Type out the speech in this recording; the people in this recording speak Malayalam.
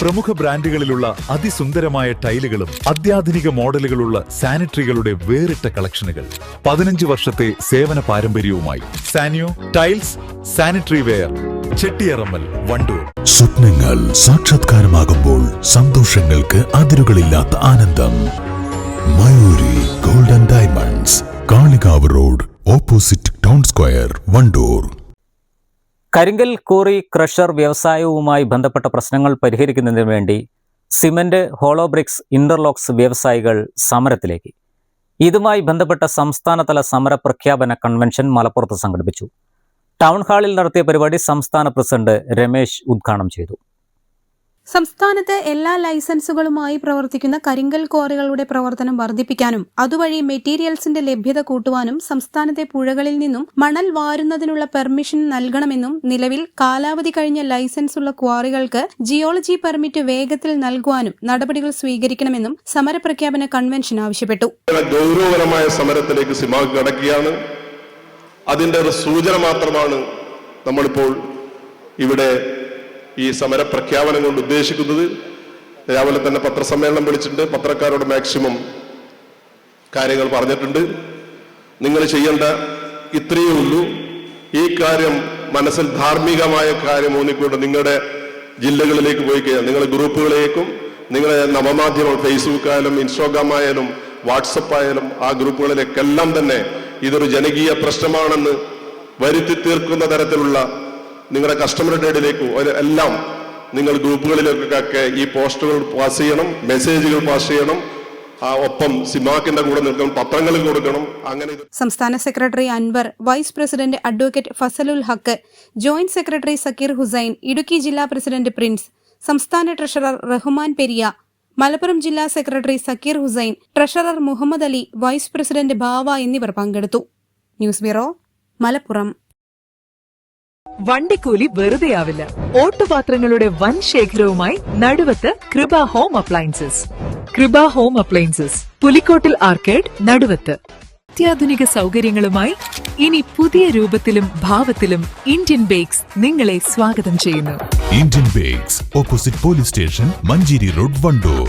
പ്രമുഖ ബ്രാൻഡുകളിലുള്ള അതിസുന്ദരമായ ടൈലുകളും അത്യാധുനിക മോഡലുകളുള്ള സാനിറ്ററികളുടെ വേറിട്ട കളക്ഷനുകൾ. 15 വർഷത്തെ സേവന പാരമ്പര്യവുമായി Saniyo tiles, sanitary ware, Chettiyarammal, Wandoor. സ്വപ്നങ്ങൾ സാക്ഷാത്കാരമാകുമ്പോൾ സന്തോഷങ്ങൾക്ക് അതിരുകളില്ലാത്ത ആനന്ദം. Mayuri golden diamonds, Kalikavu road, opposite town square, Wandoor. കരിങ്കൽ ക്വാറി ക്രഷർ വ്യവസായവുമായി ബന്ധപ്പെട്ട പ്രശ്നങ്ങൾ പരിഹരിക്കുന്നതിന് വേണ്ടി സിമന്റ്, ഹോളോ ബ്രിക്സ്, ഇന്റർലോക്സ് വ്യവസായികൾ സമരത്തിലേക്ക്. ഇതുമായി ബന്ധപ്പെട്ട സംസ്ഥാനതല സമര പ്രഖ്യാപന കൺവെൻഷൻ മലപ്പുറത്ത് സംഘടിപ്പിച്ചു. ടൗൺ ഹാളിൽ നടത്തിയ പരിപാടി സംസ്ഥാന പ്രസിഡന്റ് രമേശ് ഉദ്ഘാടനം ചെയ്തു. സംസ്ഥാനത്ത് എല്ലാ ലൈസൻസുകളുമായി പ്രവർത്തിക്കുന്ന കരിങ്കൽ ക്വാറികളുടെ പ്രവർത്തനം വർദ്ധിപ്പിക്കാനും അതുവഴി മെറ്റീരിയൽസിന്റെ ലഭ്യത കൂട്ടുവാനും സംസ്ഥാനത്തെ പുഴകളിൽ നിന്നും മണൽ വാരുന്നതിനുള്ള പെർമിഷൻ നൽകണമെന്നും നിലവിൽ കാലാവധി കഴിഞ്ഞ ലൈസൻസുള്ള ക്വാറികൾക്ക് ജിയോളജി പെർമിറ്റ് വേഗത്തിൽ നൽകുവാനും നടപടികൾ സ്വീകരിക്കണമെന്നും സമരപ്രഖ്യാപന കൺവെൻഷൻ ആവശ്യപ്പെട്ടു. ഗൗരവകരമായ സമരത്തിലേക്ക് സിമാക് കടക്കുകയാണ്. അതിന്റെ ഒരു സൂചന മാത്രമാണ് നമ്മളിപ്പോൾ ഇവിടെ ഈ സമരപ്രഖ്യാപനം കൊണ്ട് ഉദ്ദേശിക്കുന്നത്. രാവിലെ തന്നെ പത്രസമ്മേളനം വിളിച്ചിട്ടുണ്ട്. പത്രക്കാരോട് മാക്സിമം കാര്യങ്ങൾ പറഞ്ഞിട്ടുണ്ട്. നിങ്ങൾ ചെയ്യേണ്ട ഇത്രയേ ഉള്ളൂ. ഈ കാര്യം മനസ്സിൽ ധാർമ്മികമായ കാര്യം ഊന്നിക്കൊണ്ട് നിങ്ങളുടെ ജില്ലകളിലേക്ക് പോയി കഴിഞ്ഞാൽ നിങ്ങളുടെ ഗ്രൂപ്പുകളിലേക്കും നിങ്ങളുടെ നവമാധ്യമം ഫേസ്ബുക്ക് ആയാലും ഇൻസ്റ്റാഗ്രാം ആയാലും വാട്സപ്പ് ആയാലും ആ ഗ്രൂപ്പുകളിലേക്കെല്ലാം തന്നെ ഇതൊരു ജനകീയ പ്രശ്നമാണെന്ന് വരുത്തി തീർക്കുന്ന തരത്തിലുള്ള നിങ്ങളുടെ കസ്റ്റമറുടെ ഇടയിലേക്കും എല്ലാം നിങ്ങൾ ഗ്രൂപ്പുകളിലേക്കൊക്കെ ഈ പോസ്റ്ററുകൾ പാസ് ചെയ്യണം, മെസ്സേജുകൾ പാസ് ചെയ്യണം. ഒപ്പം സിമാക്കിന്റെ കൂടെ നിൽക്കണം, പത്രങ്ങളിൽ കൊടുക്കണം. അങ്ങനെ സംസ്ഥാന secretary Anwar, vice president advocate Fazalul Haq, joint secretary Zakir Hussain, Idukki ജില്ലാ പ്രസിഡന്റ് പ്രിൻസ്, സംസ്ഥാന ട്രഷറർ റഹ്മാൻ പെരിയ, മലപ്പുറം ജില്ലാ secretary Zakir Hussain, treasurer Muhammad Ali, vice president Bava എന്നിവർ പങ്കെടുത്തു. News bureau, Malappuram. വണ്ടിക്കൂലി വെറുതെയാവില്ല. ഓട്ടുപാത്രങ്ങളുടെ വൻ ശേഖരവുമായി Naduvath Kripa home appliances. Kripa home appliances, Pulikkottil arcade, Naduvath. അത്യാധുനിക സൗകര്യങ്ങളുമായി ഇനി പുതിയ രൂപത്തിലും ഭാവത്തിലും ഇന്ത്യൻ ബേക്സ് നിങ്ങളെ സ്വാഗതം ചെയ്യുന്നു. Indian bakes, opposite police station, Manjeri road, Wandoor.